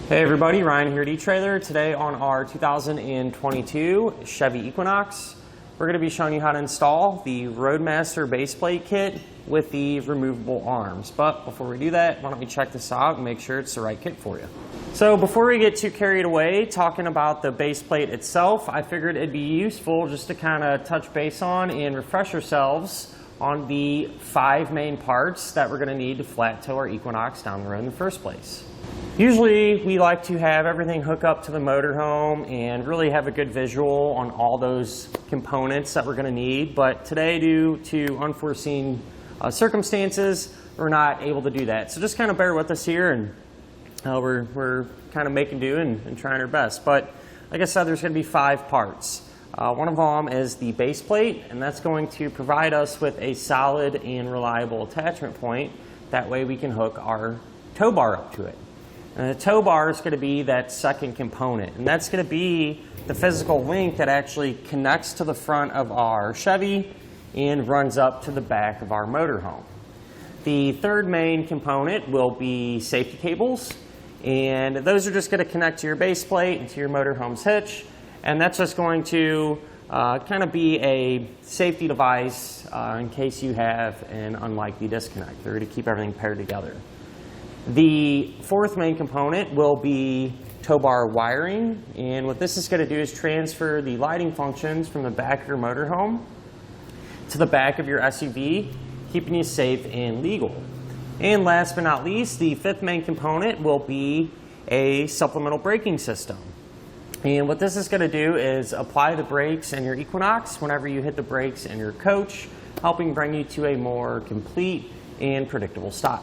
Hey everybody, Ryan here at eTrailer. Today on our 2022 Chevy Equinox, we're going to be showing you how to install the Roadmaster base plate kit with the removable arms. But before we do that, why don't we check this out and make sure it's the right kit for you. So before we get too carried away talking about the base plate itself, I figured it'd be useful just to kind of touch base on and refresh ourselves on the 5 main parts that we're going to need to flat tow our Equinox down the road in the first place. Usually we like to have everything hook up to the motorhome and really have a good visual on all those components that we're going to need, but today, due to unforeseen circumstances, we're not able to do that. So just kind of bear with us here, and we're kind of making do and trying our best. But like I said, there's going to be 5 parts. One of them is the base plate, and that's going to provide us with a solid and reliable attachment point. That way we can hook our tow bar up to it. And the tow bar is going to be that second component, and that's going to be the physical link that actually connects to the front of our Chevy and runs up to the back of our motorhome. The third main component will be safety cables, and those are just going to connect to your base plate and to your motorhome's hitch, and that's just going to kind of be a safety device in case you have an unlikely disconnect. They're going to keep everything paired together. The fourth main component will be tow bar wiring, and what this is going to do is transfer the lighting functions from the back of your motorhome to the back of your SUV, keeping you safe and legal. And last but not least, the fifth main component will be a supplemental braking system. And what this is going to do is apply the brakes in your Equinox whenever you hit the brakes in your coach, helping bring you to a more complete and predictable stop.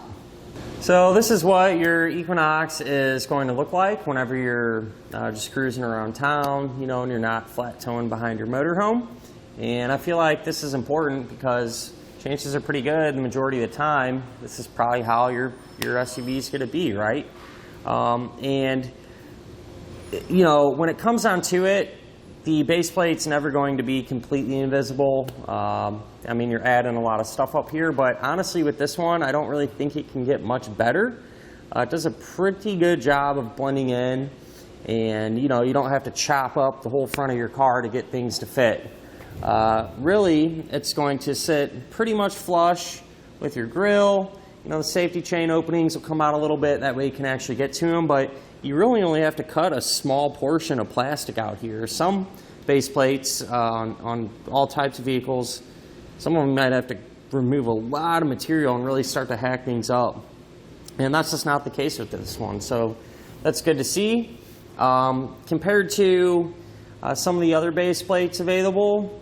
So this is what your Equinox is going to look like whenever you're just cruising around town, you know, and you're not flat towing behind your motorhome. And I feel like this is important because chances are pretty good the majority of the time this is probably how your SUV is going to be, right? And you know, when it comes down to it, the base plate's never going to be completely invisible. I mean, you're adding a lot of stuff up here, but honestly with this one, I don't really think it can get much better. It does a pretty good job of blending in, and you know, you don't have to chop up the whole front of your car to get things to fit. Really, it's going to sit pretty much flush with your grill. You know, the safety chain openings will come out a little bit, that way you can actually get to them, but you really only have to cut a small portion of plastic out here. Some base plates on all types of vehicles, some of them might have to remove a lot of material and really start to hack things up. And that's just not the case with this one. So that's good to see. Compared to some of the other base plates available,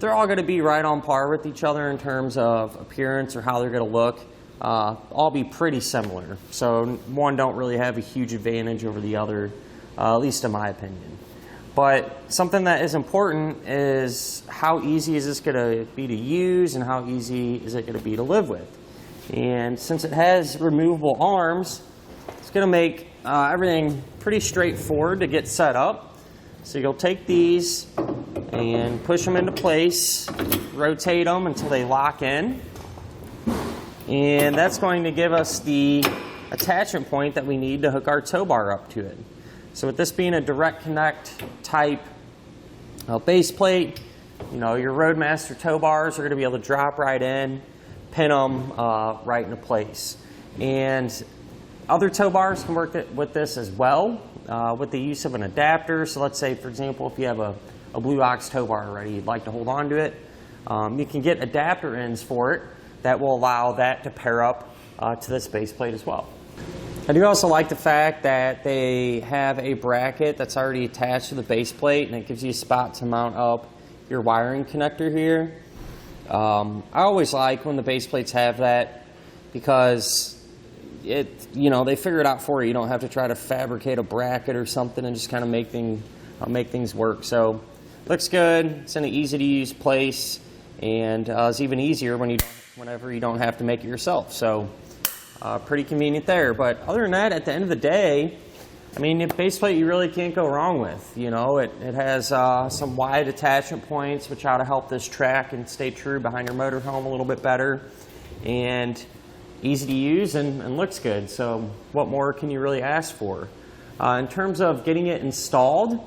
they're all going to be right on par with each other in terms of appearance or how they're going to look. All be pretty similar. So one don't really have a huge advantage over the other, at least in my opinion. But something that is important is how easy is this going to be to use and how easy is it going to be to live with. And since it has removable arms, it's going to make everything pretty straightforward to get set up. So you'll take these and push them into place, rotate them until they lock in. And that's going to give us the attachment point that we need to hook our tow bar up to it. So with this being a direct connect type base plate, you know, your Roadmaster tow bars are going to be able to drop right in, pin them right into place. And other tow bars can work with this as well with the use of an adapter. So let's say, for example, if you have a Blue Ox tow bar already, you'd like to hold on to it, you can get adapter ends for it that will allow that to pair up to this base plate as well. I do also like the fact that they have a bracket that's already attached to the base plate, and it gives you a spot to mount up your wiring connector here. I always like when the base plates have that because you know, they figure it out for you. You don't have to try to fabricate a bracket or something and just kind of make things work. So looks good. It's in an easy to use place, and it's even easier whenever you don't have to make it yourself. So pretty convenient there. But other than that, at the end of the day, I mean, the base plate you really can't go wrong with. You know, it has some wide attachment points, which ought to help this track and stay true behind your motorhome a little bit better. And easy to use and looks good. So what more can you really ask for? In terms of getting it installed,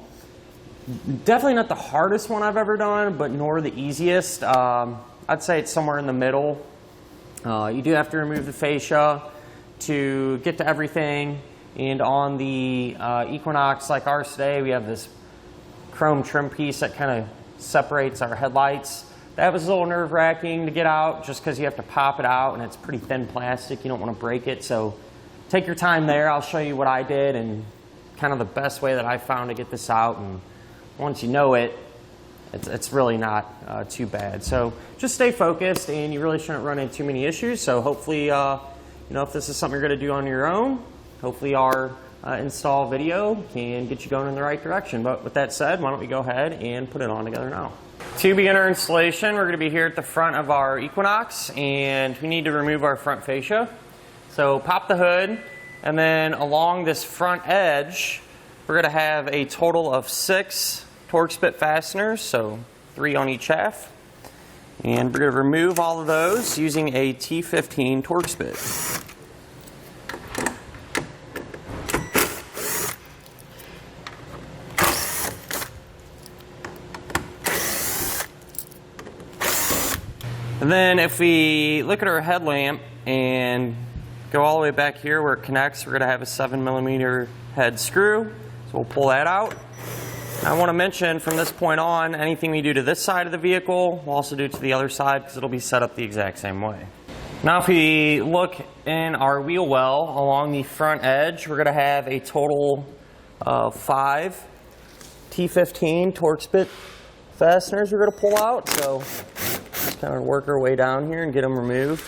definitely not the hardest one I've ever done, but nor the easiest. I'd say it's somewhere in the middle. You do have to remove the fascia to get to everything. And on the Equinox like ours today, we have this chrome trim piece that kind of separates our headlights. That was a little nerve-wracking to get out just because you have to pop it out and it's pretty thin plastic. You don't want to break it. So take your time there. I'll show you what I did and kind of the best way that I found to get this out. And once you know it, it's really not too bad. So just stay focused and you really shouldn't run into too many issues. So hopefully, if this is something you're going to do on your own, hopefully our install video can get you going in the right direction. But with that said, why don't we go ahead and put it on together now. To begin our installation, we're going to be here at the front of our Equinox and we need to remove our front fascia. So pop the hood, and then along this front edge, we're going to have a total of 6 Torx bit fasteners, so 3 on each half. And we're going to remove all of those using a T15 Torx bit. And then if we look at our headlamp and go all the way back here where it connects, we're going to have a 7mm head screw. So we'll pull that out. I want to mention from this point on, anything we do to this side of the vehicle, we'll also do to the other side because it'll be set up the exact same way. Now if we look in our wheel well along the front edge, we're going to have a total of 5 T15 Torx bit fasteners we're going to pull out. So just kind of work our way down here and get them removed.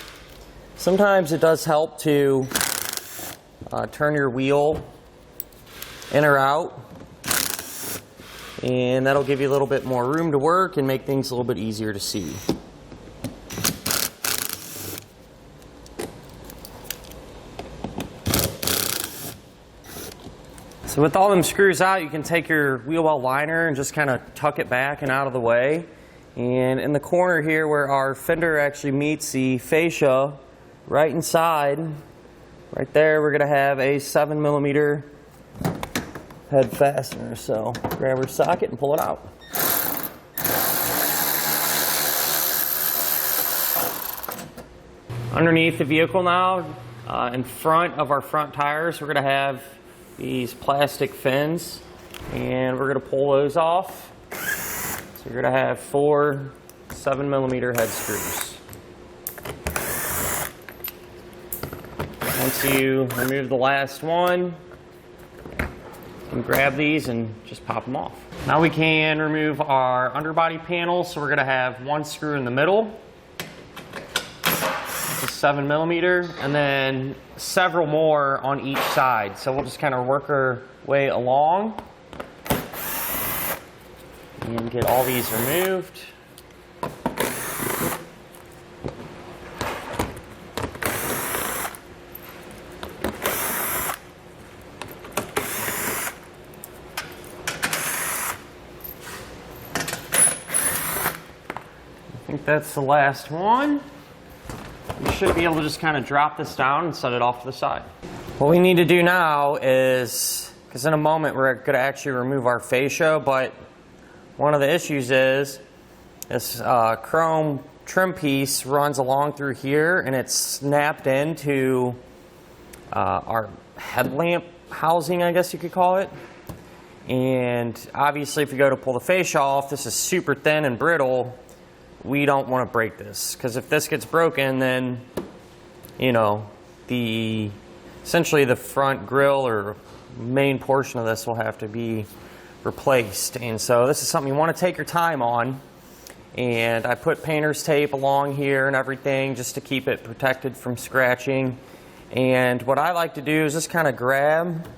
Sometimes it does help to turn your wheel in or out, and that'll give you a little bit more room to work and make things a little bit easier to see. So with all them screws out, you can take your wheel well liner and just kind of tuck it back and out of the way. And in the corner here where our fender actually meets the fascia, right inside, right there, we're going to have a 7mm head fastener. So grab our socket and pull it out. Underneath the vehicle now, in front of our front tires, we're going to have these plastic fins, and we're going to pull those off. So you're going to have 4 7mm head screws. Once you remove the last one, you can grab these and just pop them off. Now we can remove our underbody panel. So we're going to have 1 screw in the middle, it's a 7mm, and then several more on each side. So we'll just kind of work our way along and get all these removed. I think that's the last one. You should be able to just kind of drop this down and set it off to the side. What we need to do now is, because in a moment we're going to actually remove our fascia, but one of the issues is this chrome trim piece runs along through here and it's snapped into our headlamp housing, I guess you could call it. And obviously if you go to pull the fascia off, this is super thin and brittle. We don't want to break this, because if this gets broken, then essentially the front grille or main portion of this will have to be replaced. And so this is something you want to take your time on, and I put painter's tape along here and everything just to keep it protected from scratching. And what I like to do is just kind of grab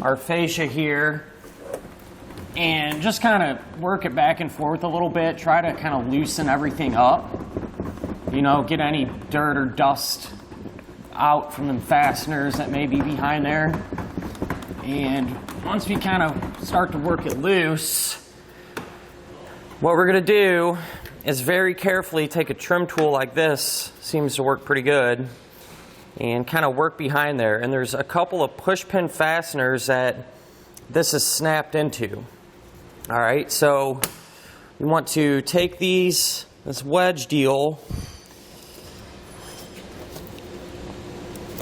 our fascia here and just kind of work it back and forth a little bit, try to kind of loosen everything up, get any dirt or dust out from the fasteners that may be behind there. And once we kind of start to work it loose, what we're going to do is very carefully take a trim tool like this, seems to work pretty good, and kind of work behind there. And there's a couple of push pin fasteners that this is snapped into. All right, so we want to take this wedge deal,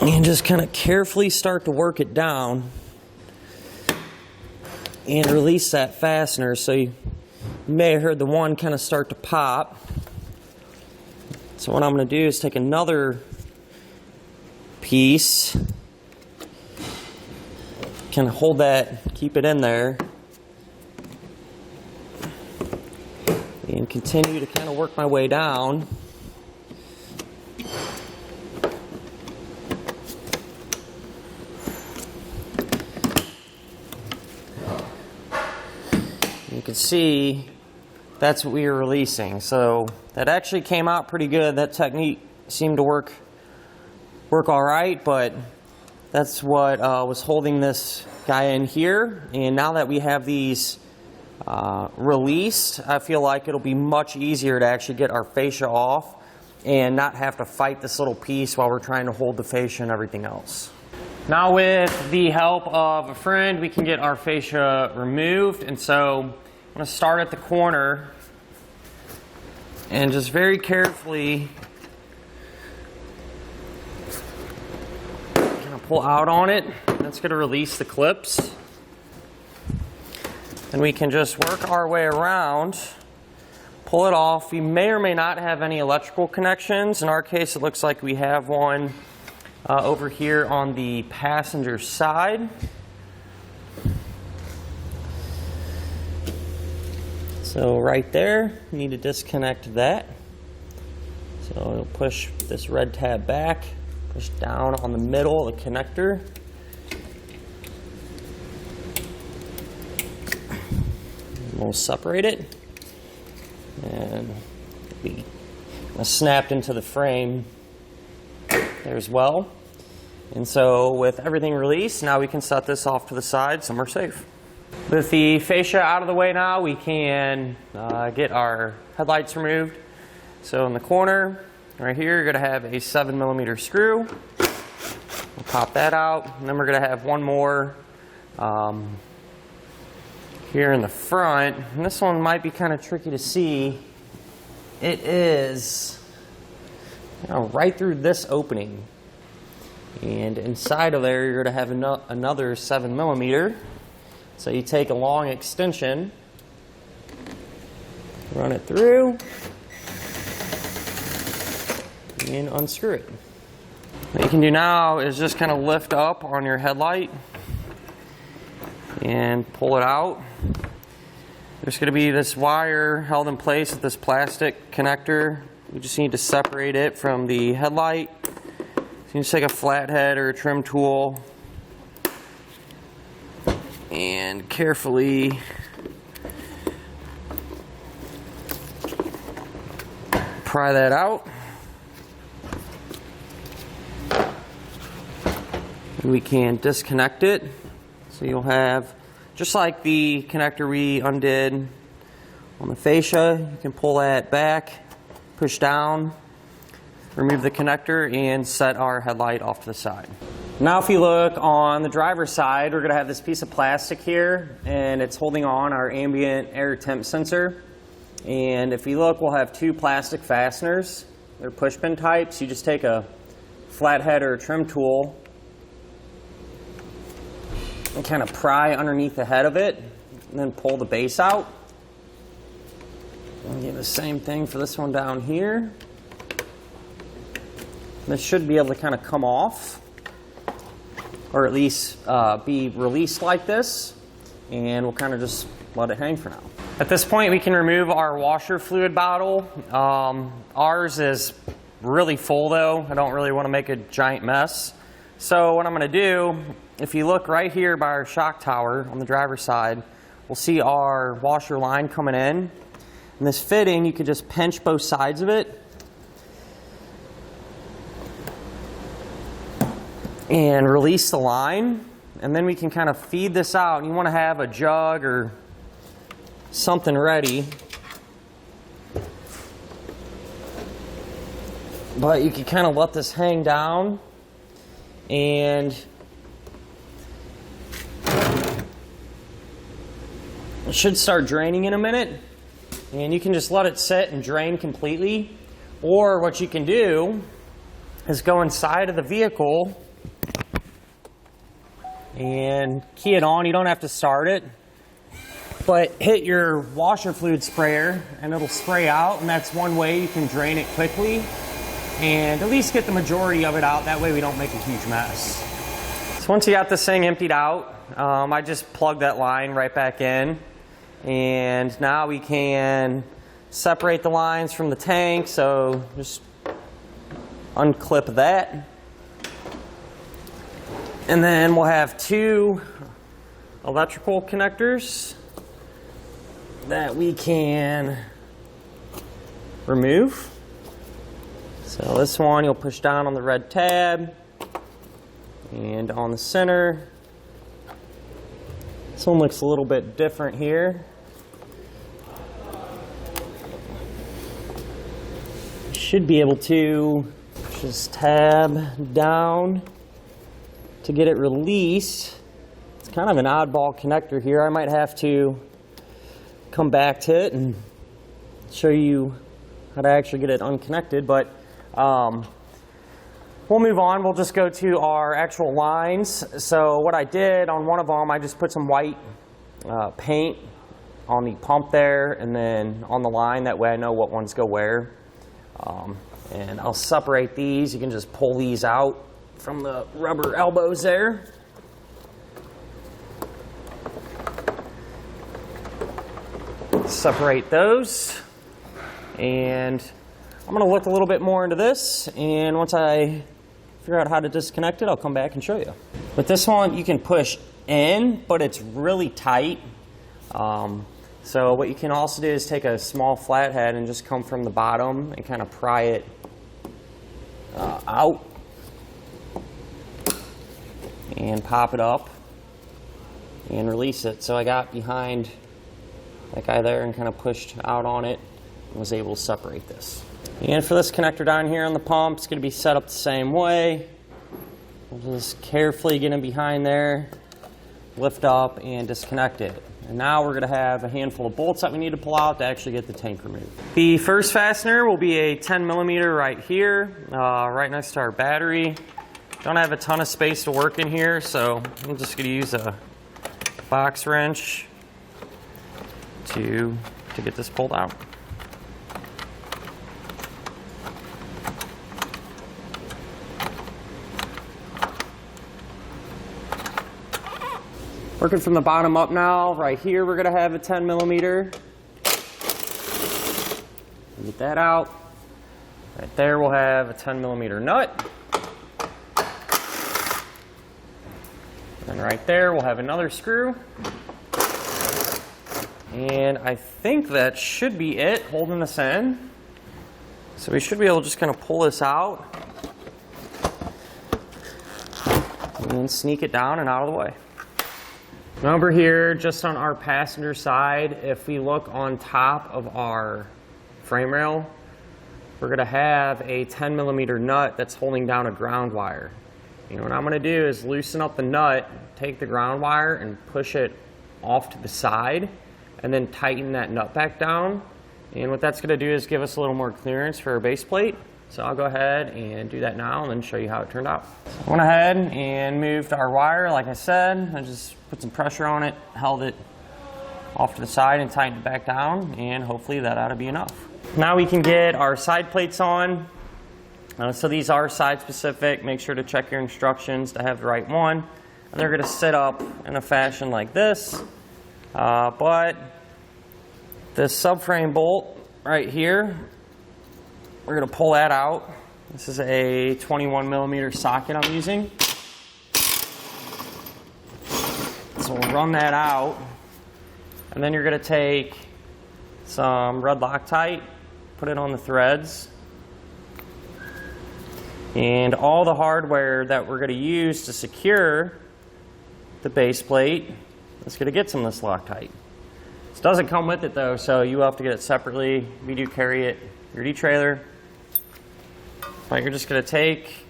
and just kind of carefully start to work it down and release that fastener. So you may have heard the one kind of start to pop. So what I'm going to do is take another piece, kind of hold that, keep it in there, and continue to kind of work my way down. You can see that's what we were releasing. So that actually came out pretty good. That technique seemed to work all right, but that's what was holding this guy in here. And now that we have these released, I feel like it'll be much easier to actually get our fascia off and not have to fight this little piece while we're trying to hold the fascia and everything else. Now with the help of a friend, we can get our fascia removed. And so I'm going to start at the corner and just very carefully kind of pull out on it. That's going to release the clips. And we can just work our way around, pull it off. We may or may not have any electrical connections. In our case, it looks like we have one over here on the passenger side. So right there, you need to disconnect that. So it'll push this red tab back, push down on the middle of the connector. We'll separate it, and it'll be snapped into the frame there as well. And so with everything released, now we can set this off to the side somewhere safe. With the fascia out of the way now, we can get our headlights removed. So in the corner, right here, you're going to have a 7mm screw. We'll pop that out, and then we're going to have one more here in the front. And this one might be kind of tricky to see. It is right through this opening. And inside of there, you're going to have another 7mm. So you take a long extension, run it through, and unscrew it. What you can do now is just kind of lift up on your headlight and pull it out. There's going to be this wire held in place with this plastic connector. We just need to separate it from the headlight. So you just take a flathead or a trim tool and carefully pry that out. And we can disconnect it. So you'll have, just like the connector we undid on the fascia, you can pull that back, push down, remove the connector, and set our headlight off to the side. Now if you look on the driver's side, we're going to have this piece of plastic here, and it's holding on our ambient air temp sensor. And if you look, we'll have two plastic fasteners. They're push pin types. You just take a flathead or a trim tool and kind of pry underneath the head of it, and then pull the base out. And do the same thing for this one down here. This should be able to kind of come off, or at least be released like this, and we'll kind of just let it hang for now. At this point, we can remove our washer fluid bottle. Ours is really full though. I don't really want to make a giant mess. So what I'm going to do, if you look right here by our shock tower on the driver's side, we'll see our washer line coming in. And this fitting, you could just pinch both sides of it and release the line, and then we can kind of feed this out. You want to have a jug or something ready, but you can kind of let this hang down and it should start draining in a minute. And you can just let it sit and drain completely. Or what you can do is go inside of the vehicle and key it on. You don't have to start it, but hit your washer fluid sprayer and it'll spray out, and that's one way you can drain it quickly and at least get the majority of it out. That way we don't make a huge mess. So once you got this thing emptied out, I just plugged that line right back in, and now we can separate the lines from the tank. So just unclip that, and then we'll have 2 electrical connectors that we can remove. So this one you'll push down on the red tab and on the center. This one looks a little bit different here. Should be able to just tab down to get it released. It's kind of an oddball connector here. I might have to come back to it and show you how to actually get it unconnected, but we'll move on. We'll just go to our actual lines. So what I did on one of them, I just put some white paint on the pump there and then on the line. That way I know what ones go where. And I'll separate these. You can just pull these out from the rubber elbows there. Separate those, and I'm going to look a little bit more into this, and once I figure out how to disconnect it, I'll come back and show you. With this one, you can push in, but it's really tight. So what you can also do is take a small flathead and just come from the bottom and kind of pry it out and pop it up and release it. So I got behind that guy there and kind of pushed out on it and was able to separate this. And for this connector down here on the pump, it's going to be set up the same way. We'll just carefully get in behind there, lift up, and disconnect it. And now we're going to have a handful of bolts that we need to pull out to actually get the tank removed. The first fastener will be a 10mm right here, right next to our battery. Don't have a ton of space to work in here, so I'm just going to use a box wrench to get this pulled out. Working from the bottom up now, right here we're going to have a 10mm. Get that out. Right there we'll have a 10mm nut. And right there we'll have another screw. And I think that should be it holding this in. So we should be able to just kind of pull this out and sneak it down and out of the way. Now over here, just on our passenger side, if we look on top of our frame rail, we're going to have a 10mm nut that's holding down a ground wire. And what I'm going to do is loosen up the nut, take the ground wire and push it off to the side, and then tighten that nut back down. And what that's going to do is give us a little more clearance for our base plate. So I'll go ahead and do that now and then show you how it turned out. So I went ahead and moved our wire, like I said. I just put some pressure on it, held it off to the side and tightened it back down, and hopefully that ought to be enough. Now we can get our side plates on. So these are side specific. Make sure to check your instructions to have the right one. And they're going to sit up in a fashion like this. But this subframe bolt right here, we're going to pull that out. This is a 21mm socket I'm using. So we'll run that out. And then you're going to take some red Loctite, put it on the threads. And all the hardware that we're going to use to secure the base plate is going to get some of this Loctite. This doesn't come with it though, so you have to get it separately. We do carry it, your etrailer. But you're just going to take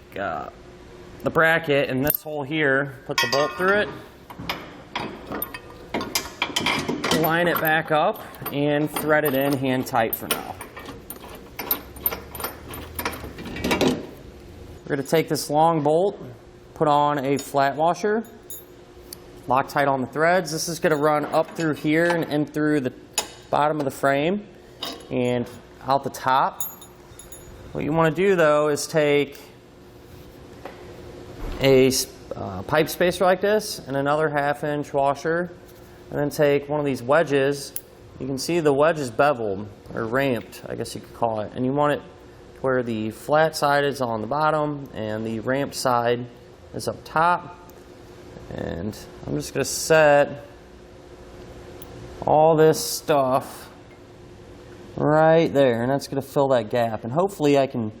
the bracket in this hole here, put the bolt through it, line it back up, and thread it in hand tight for now. We're going to take this long bolt, put on a flat washer, Loctite on the threads. This is going to run up through here and in through the bottom of the frame and out the top. What you want to do though is take a pipe spacer like this and another 1/2-inch washer, and then take one of these wedges. You can see the wedge is beveled or ramped, I guess you could call it, and you want it where the flat side is on the bottom and the ramped side is up top. And I'm just going to set all this stuff right there, and that's going to fill that gap, and hopefully I can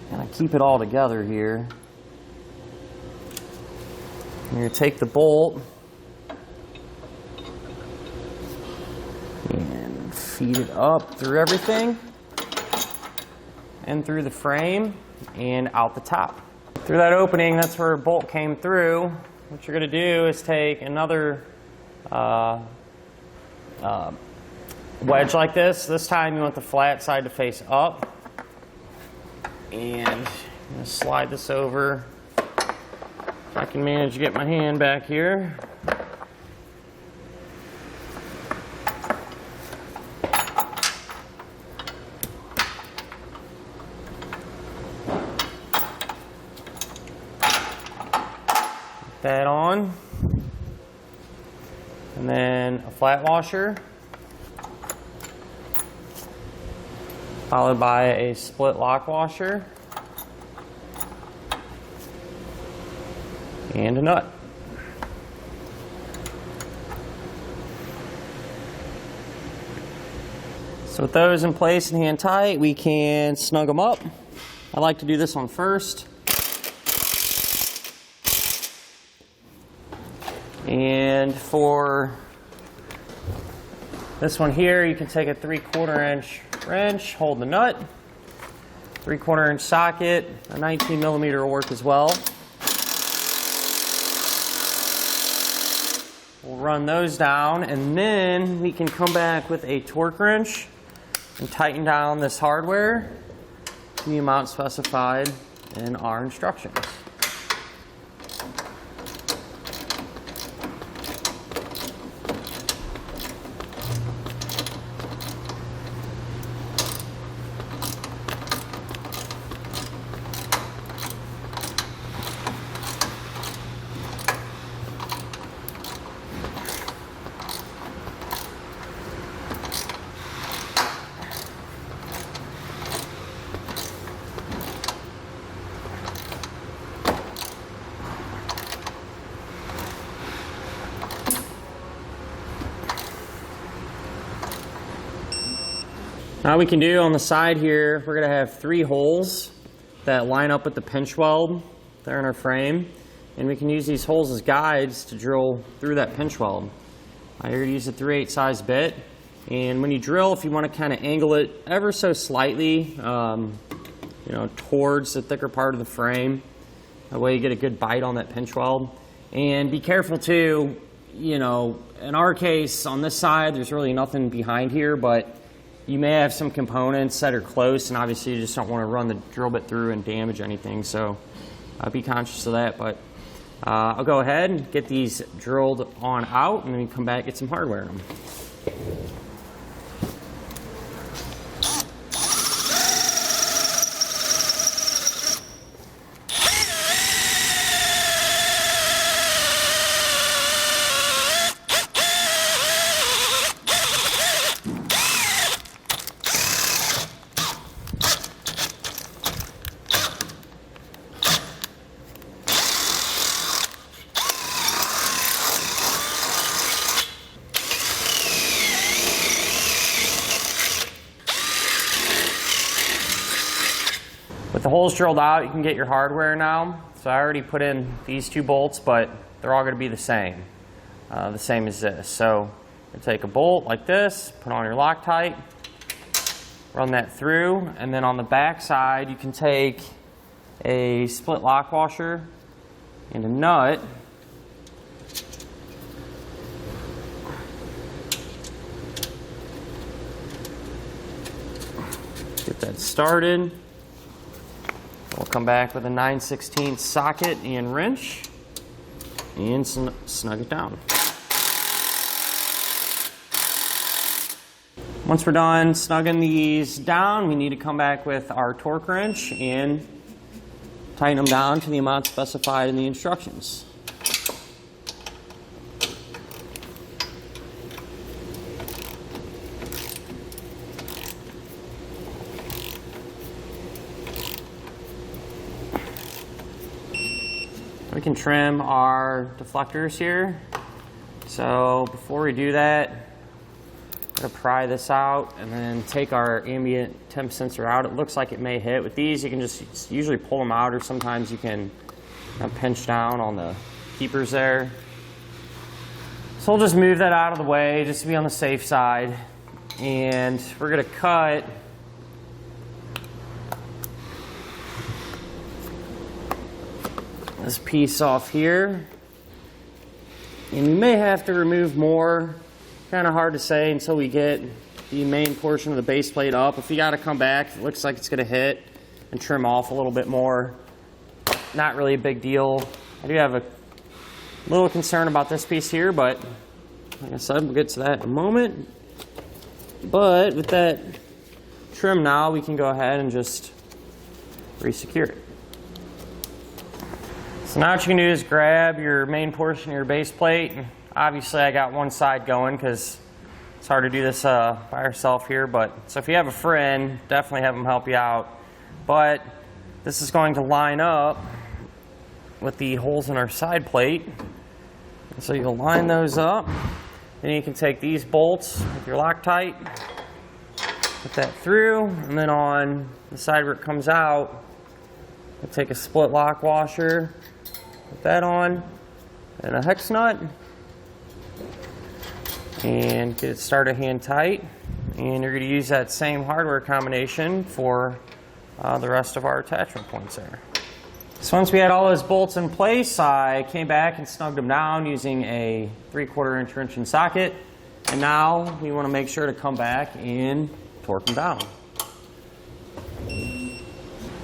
kind of keep it all together here. I'm going to take the bolt and feed it up through everything and through the frame and out the top. Through that opening, that's where a bolt came through. What you're going to do is take another wedge like this. This time you want the flat side to face up. And I'm going to slide this over. If I can manage to get my hand back here. That on, and then a flat washer, followed by a split lock washer and a nut. So with those in place and hand tight, we can snug them up. I like to do this one first. And for this one here, you can take a 3/4-inch wrench, hold the nut, 3/4-inch socket, a 19mm will work as well. We'll run those down, and then we can come back with a torque wrench and tighten down this hardware to the amount specified in our instructions. Now we can do on the side here, we're going to have 3 holes that line up with the pinch weld there in our frame, and we can use these holes as guides to drill through that pinch weld. I already used a 3/8 size bit, and when you drill, if you want to kind of angle it ever so slightly, towards the thicker part of the frame, that way you get a good bite on that pinch weld. And be careful too, in our case on this side, there's really nothing behind here, but you may have some components that are close, and obviously you just don't want to run the drill bit through and damage anything, so be conscious of that. But I'll go ahead and get these drilled on out, and then come back and get some hardware in them. With the holes drilled out, you can get your hardware now. So I already put in these 2 bolts, but they're all going to be the same as this. So you take a bolt like this, put on your Loctite, run that through, and then on the back side you can take a split lock washer and a nut. Get that started. We'll come back with a 9/16 socket and wrench and snug it down. Once we're done snugging these down, we need to come back with our torque wrench and tighten them down to the amount specified in the instructions. We can trim our deflectors here. So before we do that, I'm going to pry this out and then take our ambient temp sensor out. It looks like it may hit. With these, you can just usually pull them out, or sometimes you can pinch down on the keepers there. So we'll just move that out of the way just to be on the safe side. And we're going to cut this piece off here, and we may have to remove more. Kind of hard to say until we get the main portion of the base plate up. If you got to come back, if it looks like it's going to hit, and trim off a little bit more. Not really a big deal. I do have a little concern about this piece here, but like I said, we'll get to that in a moment. But with that trim now, we can go ahead and just re-secure it. So now what you can do is grab your main portion of your base plate. Obviously I got one side going because it's hard to do this by yourself here, but so if you have a friend, definitely have them help you out. But this is going to line up with the holes in our side plate. And so you'll line those up. Then you can take these bolts with your Loctite, put that through, and then on the side where it comes out, we'll take a split lock washer, put that on, and a hex nut, and get it started hand tight. And you're going to use that same hardware combination for the rest of our attachment points there. So once we had all those bolts in place, I came back and snugged them down using a 3/4 inch wrench and socket. And now we want to make sure to come back and torque them down.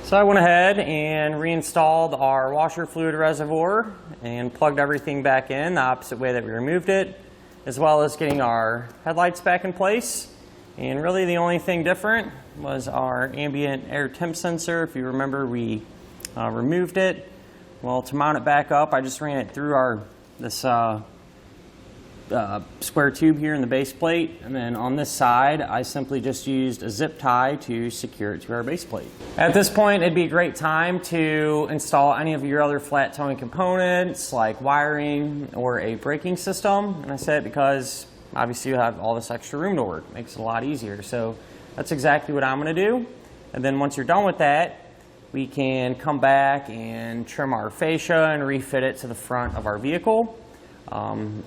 So I went ahead and reinstalled our washer fluid reservoir and plugged everything back in the opposite way that we removed it, as well as getting our headlights back in place. And really the only thing different was our ambient air temp sensor. If you remember, we removed it. Well, to mount it back up, I just ran it through this square tube here in the base plate, and then on this side I simply just used a zip tie to secure it to our base plate. At this point, it'd be a great time to install any of your other flat towing components like wiring or a braking system. And I say it because obviously you have all this extra room to work. It makes it a lot easier. So that's exactly what I'm going to do. And then once you're done with that, we can come back and trim our fascia and refit it to the front of our vehicle.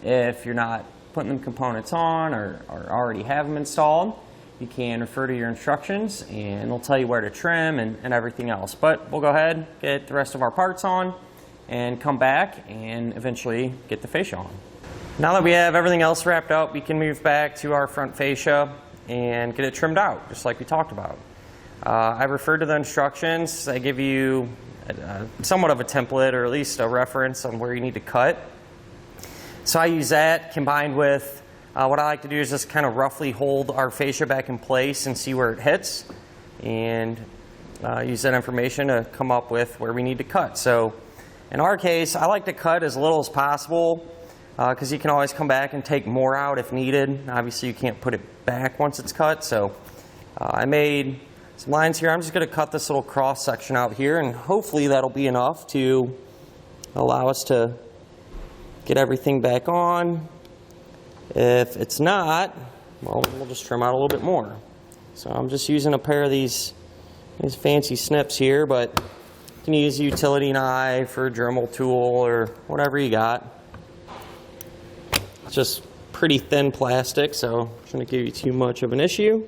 If you're not putting them components on or already have them installed, you can refer to your instructions and they'll tell you where to trim and everything else. But we'll go ahead, get the rest of our parts on, and come back and eventually get the fascia on. Now that we have everything else wrapped up, we can move back to our front fascia and get it trimmed out, just like we talked about. I referred to the instructions. They give you somewhat of a template, or at least a reference on where you need to cut. So I use that combined with what I like to do is just kind of roughly hold our fascia back in place and see where it hits, and use that information to come up with where we need to cut. So in our case, I like to cut as little as possible because you can always come back and take more out if needed. Obviously you can't put it back once it's cut. So I made some lines here. I'm just going to cut this little cross section out here, and hopefully that'll be enough to allow us to get everything back on. If it's not, well, we'll just trim out a little bit more. So I'm just using a pair of these fancy snips here, but you can use a utility knife or a Dremel tool or whatever you got. It's just pretty thin plastic, so it shouldn't give you too much of an issue.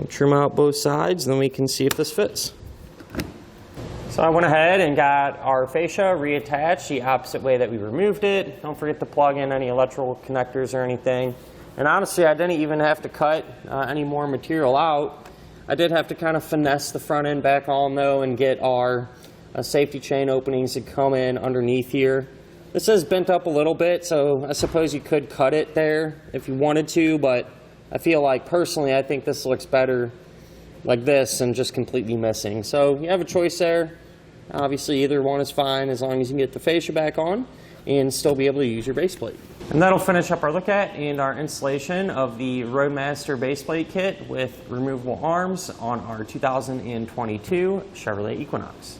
Trim out both sides, then we can see if this fits. So I went ahead and got our fascia reattached the opposite way that we removed it. Don't forget to plug in any electrical connectors or anything. And honestly, I didn't even have to cut any more material out. I did have to kind of finesse the front end back on though and get our safety chain openings to come in underneath here. This is bent up a little bit, so I suppose you could cut it there if you wanted to, but I feel like personally I think this looks better like this and just completely missing. So you have a choice there. Obviously either one is fine as long as you can get the fascia back on and still be able to use your base plate. And that'll finish up our look at and our installation of the Roadmaster base plate kit with removable arms on our 2022 Chevrolet Equinox.